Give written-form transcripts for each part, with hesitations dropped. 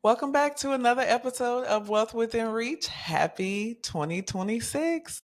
Welcome back to another episode of Wealth Within Reach. Happy 2026.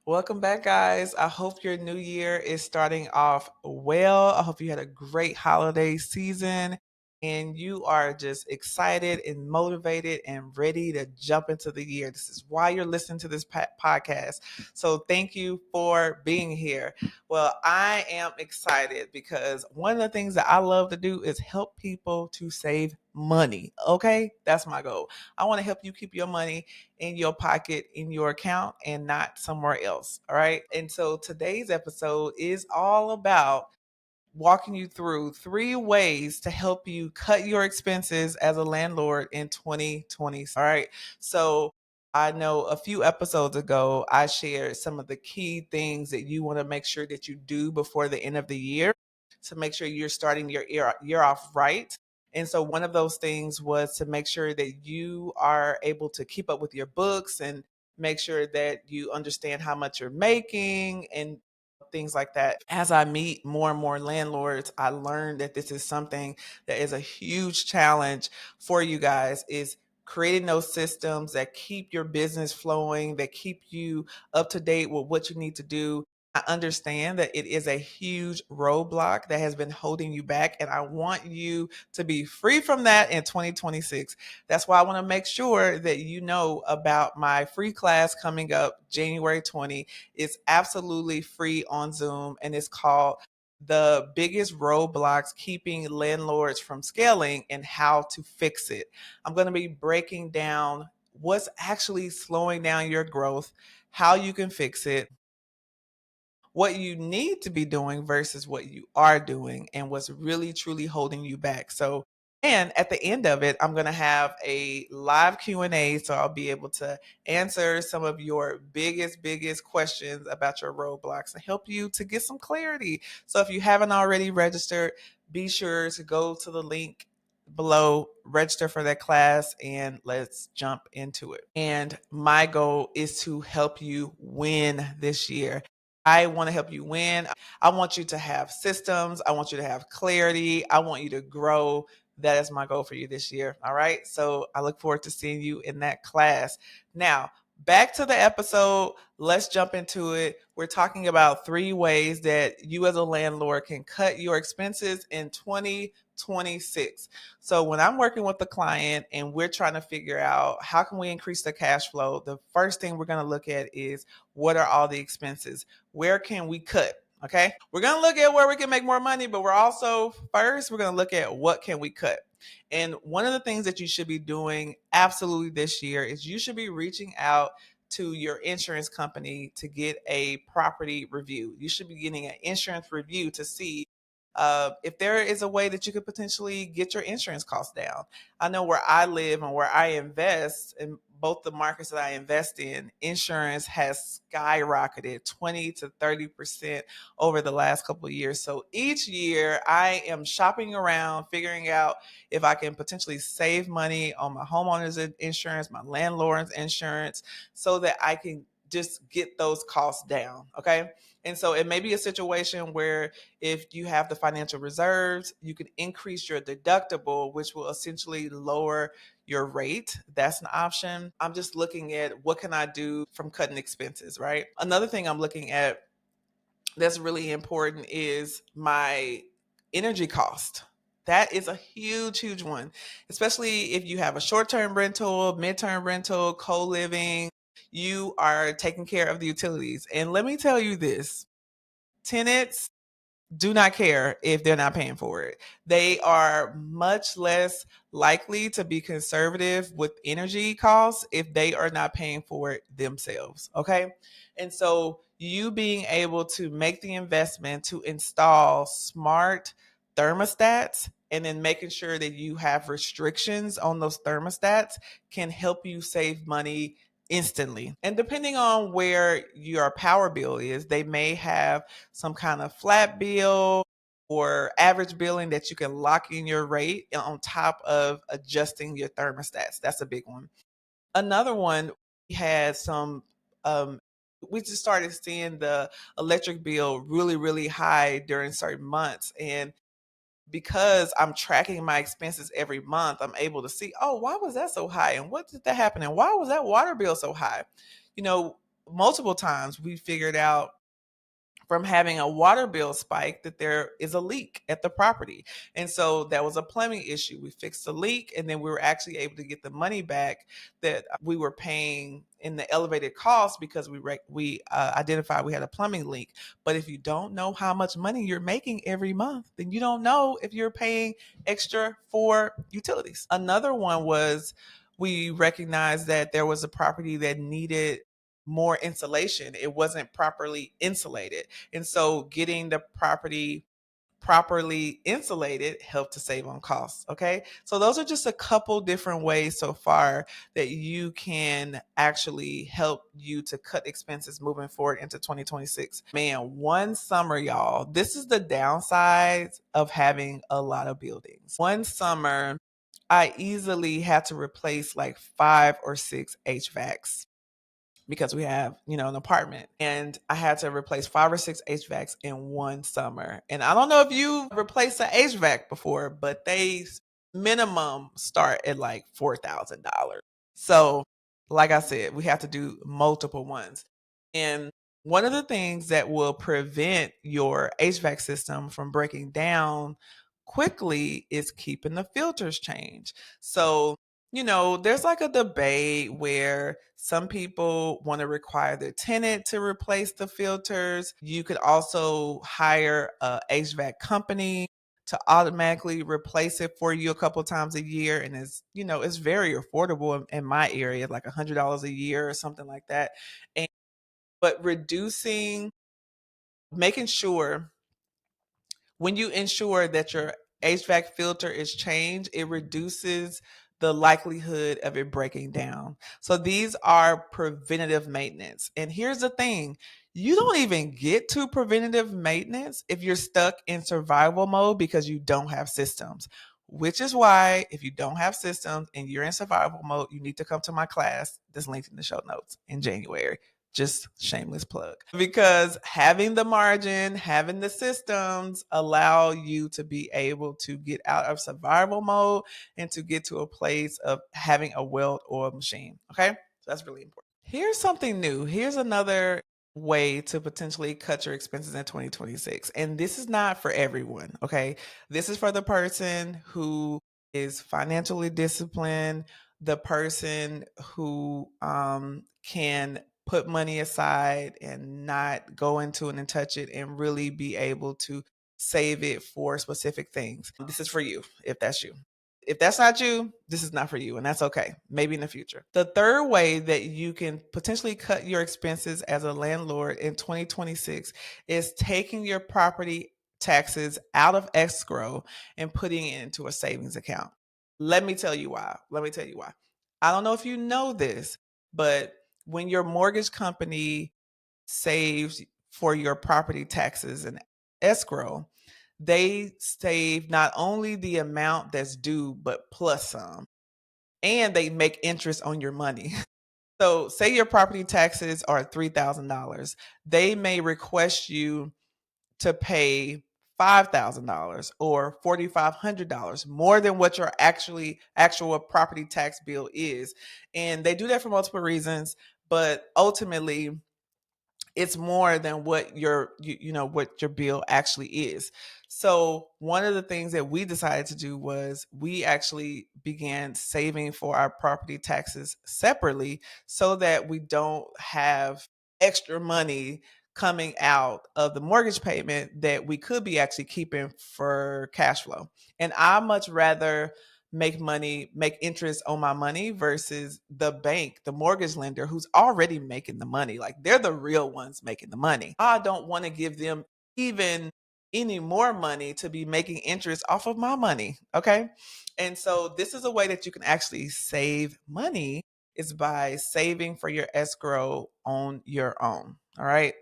Welcome back, guys. I hope your new year is starting off well. I hope you had a great holiday season and you are just excited and motivated and ready to jump into the year. This is why you're listening to this podcast. So, thank you for being here. Well, I am excited because one of the things that I love to do is help people to save money. Okay, that's my goal. I want to help you keep your money in your pocket, in your account, and not somewhere else. All right. And so today's episode is all about walking you through 3 ways to help you cut your expenses as a landlord in 2020. All right. So I know a few episodes ago, I shared some of the key things that you want to make sure that you do before the end of the year to make sure you're starting your year off right. And so one of those things was to make sure that you are able to keep up with your books and make sure that you understand how much you're making and things like that. As I meet more and more landlords, I learned that this is something that is a huge challenge for you guys is creating those systems that keep your business flowing, that keep you up to date with what you need to do. I understand that it is a huge roadblock that has been holding you back, and I want you to be free from that in 2026. That's why I want to make sure that you know about my free class coming up January 20. It's absolutely free on Zoom and it's called The Biggest Roadblocks Keeping Landlords from Scaling and How to Fix It. I'm going to be breaking down what's actually slowing down your growth, how you can fix it, what you need to be doing versus what you are doing and what's really truly holding you back. So, and at the end of it, I'm going to have a live Q&A so I'll be able to answer some of your biggest questions about your roadblocks and help you to get some clarity. So if you haven't already registered, be sure to go to the link below, register for that class, and let's jump into it. And my goal is to help you win this year. I want to help you win. I want you to have systems. I want you to have clarity. I want you to grow. That is my goal for you this year. All right. So I look forward to seeing you in that class. Now, back to the episode. Let's jump into it. We're talking about 3 ways that you as a landlord can cut your expenses in 2026. So when I'm working with the client and we're trying to figure out how can we increase the cash flow, the first thing we're going to look at is what are all the expenses? Where can we cut? Okay. We're going to look at where we can make more money, but we're going to look at what can we cut. And one of the things that you should be doing absolutely this year is you should be reaching out to your insurance company to get a property review. You should be getting an insurance review to see if there is a way that you could potentially get your insurance costs down. I know where I live and where I invest in both the markets that I invest in, insurance has skyrocketed 20 to 30% over the last couple of years. So each year I am shopping around, figuring out if I can potentially save money on my homeowner's insurance, my landlord's insurance, so that I can just get those costs down. Okay. And so it may be a situation where if you have the financial reserves, you can increase your deductible, which will essentially lower your rate. That's an option. I'm just looking at what can I do from cutting expenses, right? Another thing I'm looking at that's really important is my energy cost. That is a huge one, especially if you have a short-term rental, mid-term rental, co-living, you are taking care of the utilities. And let me tell you this, tenants do not care if they're not paying for it. They are much less likely to be conservative with energy costs if they are not paying for it themselves. Okay. And so you being able to make the investment to install smart thermostats and then making sure that you have restrictions on those thermostats can help you save money instantly. And depending on where your power bill is, they may have some kind of flat bill or average billing that you can lock in your rate on top of adjusting your thermostats. That's a big one. Another one, we had some, we just started seeing the electric bill really high during certain months. And because I'm tracking my expenses every month, I'm able to see, oh, why was that so high? And what did that happen? And why was that water bill so high? You know, multiple times we figured out from having a water bill spike that there is a leak at the property. And so that was a plumbing issue. We fixed the leak, and then we were actually able to get the money back that we were paying in the elevated cost because we identified we had a plumbing leak. But if you don't know how much money you're making every month, then you don't know if you're paying extra for utilities. Another one was we recognized that there was a property that needed more insulation. It wasn't properly insulated. And so getting the property properly insulated helped to save on costs. Okay. So those are just a couple different ways so far that you can actually help you to cut expenses moving forward into 2026. Man, one summer, y'all, this is the downside of having a lot of buildings. One summer, I easily had to replace like 5 or 6 HVACs because we have, an apartment. And I had to replace 5 or 6 HVACs in one summer. And I don't know if you replaced an HVAC before, but they minimum start at like $4,000. So, like I said, we have to do multiple ones. And one of the things that will prevent your HVAC system from breaking down quickly is keeping the filters changed. So, there's like a debate where some people want to require their tenant to replace the filters. You could also hire a HVAC company to automatically replace it for you a couple times a year. And it's very affordable in my area, like $100 a year or something like that. And, but making sure when you ensure that your HVAC filter is changed, it reduces the likelihood of it breaking down. So these are preventative maintenance. And here's the thing, you don't even get to preventative maintenance if you're stuck in survival mode because you don't have systems. Which is why, if you don't have systems and you're in survival mode, you need to come to my class that's linked in the show notes in January. Just shameless plug. Because having the margin, having the systems allow you to be able to get out of survival mode and to get to a place of having a well-oiled machine. Okay? So that's really important. Here's something new. Here's another way to potentially cut your expenses in 2026. And this is not for everyone. Okay? This is for the person who is financially disciplined, the person who can put money aside and not go into it and touch it and really be able to save it for specific things. This is for you if that's you. If that's not you, this is not for you, and that's okay. Maybe in the future. The third way that you can potentially cut your expenses as a landlord in 2026 is taking your property taxes out of escrow and putting it into a savings account. Let me tell you why. I don't know if you know this, but when your mortgage company saves for your property taxes and escrow, they save not only the amount that's due, but plus some, and they make interest on your money. So, say your property taxes are $3,000, they may request you to pay $5,000 or $4,500 more than what your actual property tax bill is. And they do that for multiple reasons, but ultimately it's more than what what your bill actually is. So one of the things that we decided to do was we actually began saving for our property taxes separately so that we don't have extra money coming out of the mortgage payment that we could be actually keeping for cash flow. And I much rather make interest on my money versus the bank, the mortgage lender who's already making the money. Like they're the real ones making the money. I don't want to give them even any more money to be making interest off of my money. Okay. And so this is a way that you can actually save money is by saving for your escrow on your own. All right.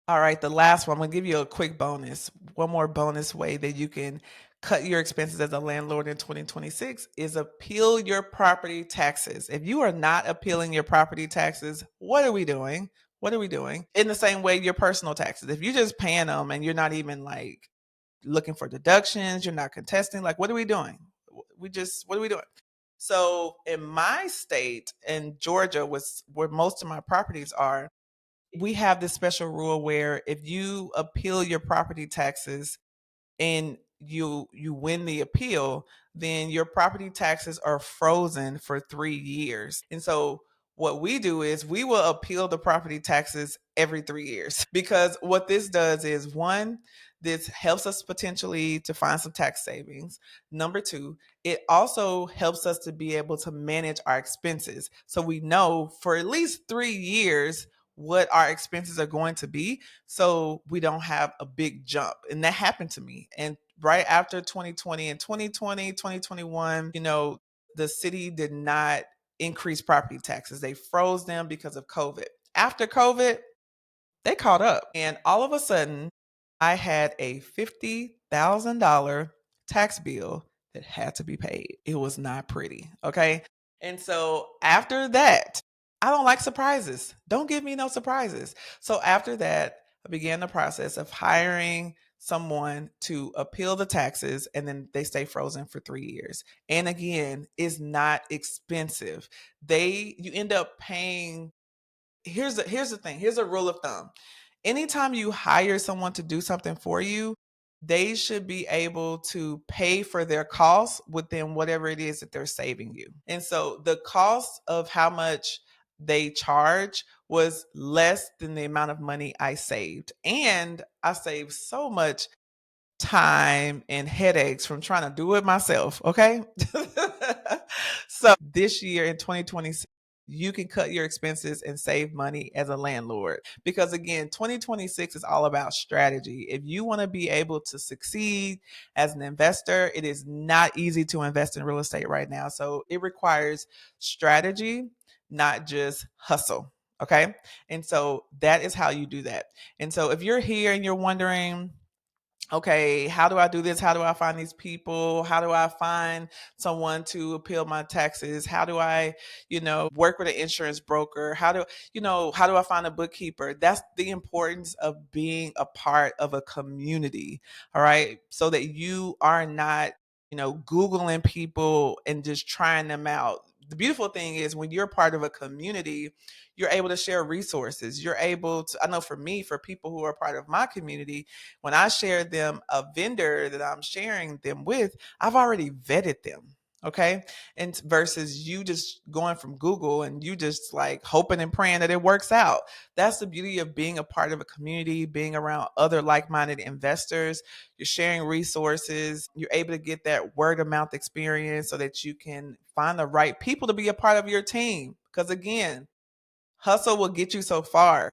All right. The last one, I'm going to give you a quick bonus. One more bonus way that you can cut your expenses as a landlord in 2026 is appeal your property taxes. If you are not appealing your property taxes, what are we doing? In the same way, your personal taxes. If you're just paying them and you're not even like looking for deductions, you're not contesting. Like, what are we doing? What are we doing? So in my state, in Georgia, was where most of my properties are, we have this special rule where if you appeal your property taxes and you win the appeal, then your property taxes are frozen for 3 years. And so what we do is we will appeal the property taxes every 3 years because what this does is one, this helps us potentially to find some tax savings. Number two, it also helps us to be able to manage our expenses. So we know for at least 3 years what our expenses are going to be so we don't have a big jump. And that happened to me. And right after 2020 and 2021, the city did not increase property taxes. They froze them because of COVID. After COVID, they caught up. And all of a sudden, I had a $50,000 tax bill that had to be paid. It was not pretty. Okay. And so after that, I don't like surprises. Don't give me no surprises. So after that, I began the process of hiring someone to appeal the taxes and then they stay frozen for 3 years. And again, it's not expensive. You end up paying. Here's the thing. Here's a rule of thumb. Anytime you hire someone to do something for you, they should be able to pay for their costs within whatever it is that they're saving you. And so the cost of how much they charge was less than the amount of money I saved. And I saved so much time and headaches from trying to do it myself. Okay. So this year in 2026, you can cut your expenses and save money as a landlord. Because again, 2026 is all about strategy. If you want to be able to succeed as an investor, it is not easy to invest in real estate right now. So it requires strategy, not just hustle. Okay. And so that is how you do that. And so if you're here and you're wondering, okay, how do I do this? How do I find these people? How do I find someone to appeal my taxes? How do I, work with an insurance broker? How do I find a bookkeeper? That's the importance of being a part of a community. All right. So that you are not, Googling people and just trying them out. The beautiful thing is when you're part of a community, you're able to share resources. You're able to, I know for me, for people who are part of my community, when I share them a vendor that I'm sharing them with, I've already vetted them. Okay. And versus you just going from Google and you just like hoping and praying that it works out. That's the beauty of being a part of a community, being around other like minded investors. You're sharing resources. You're able to get that word of mouth experience so that you can find the right people to be a part of your team. Because again, hustle will get you so far.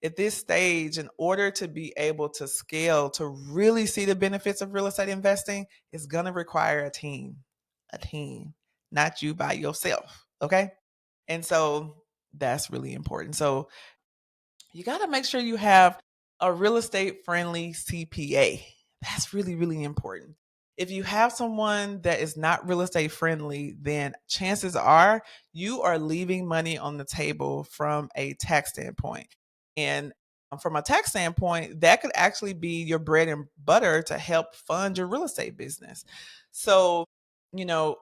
At this stage, in order to be able to scale, to really see the benefits of real estate investing, it's going to require a team, not you by yourself. Okay. And so that's really important. So you got to make sure you have a real estate friendly CPA. That's really, really important. If you have someone that is not real estate friendly, then chances are you are leaving money on the table from a tax standpoint. And from a tax standpoint, that could actually be your bread and butter to help fund your real estate business. So, you know,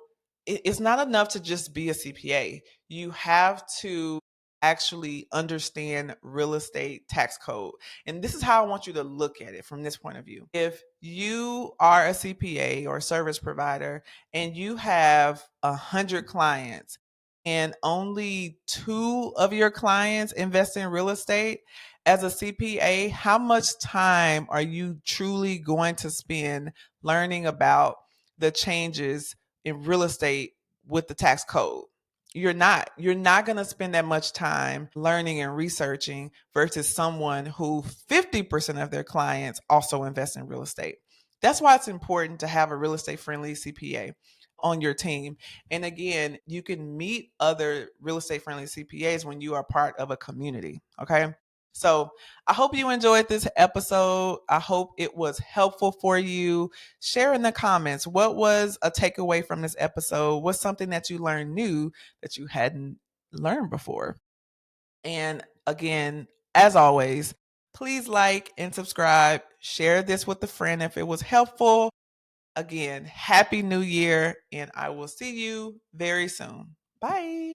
it's not enough to just be a CPA. You have to actually understand real estate tax code. And this is how I want you to look at it from this point of view. If you are a CPA or a service provider and you have 100 clients and only two of your clients invest in real estate, as a CPA, how much time are you truly going to spend learning about the changes in real estate with the tax code? You're not going to spend that much time learning and researching versus someone who 50% of their clients also invest in real estate. That's why it's important to have a real estate friendly CPA on your team. And again, you can meet other real estate friendly CPAs when you are part of a community. Okay. So I hope you enjoyed this episode. I hope it was helpful for you. Share in the comments, what was a takeaway from this episode? What's something that you learned new that you hadn't learned before? And again, as always, Please like and subscribe. Share this with a friend if it was helpful. Again, Happy New Year, and I will see you very soon. Bye.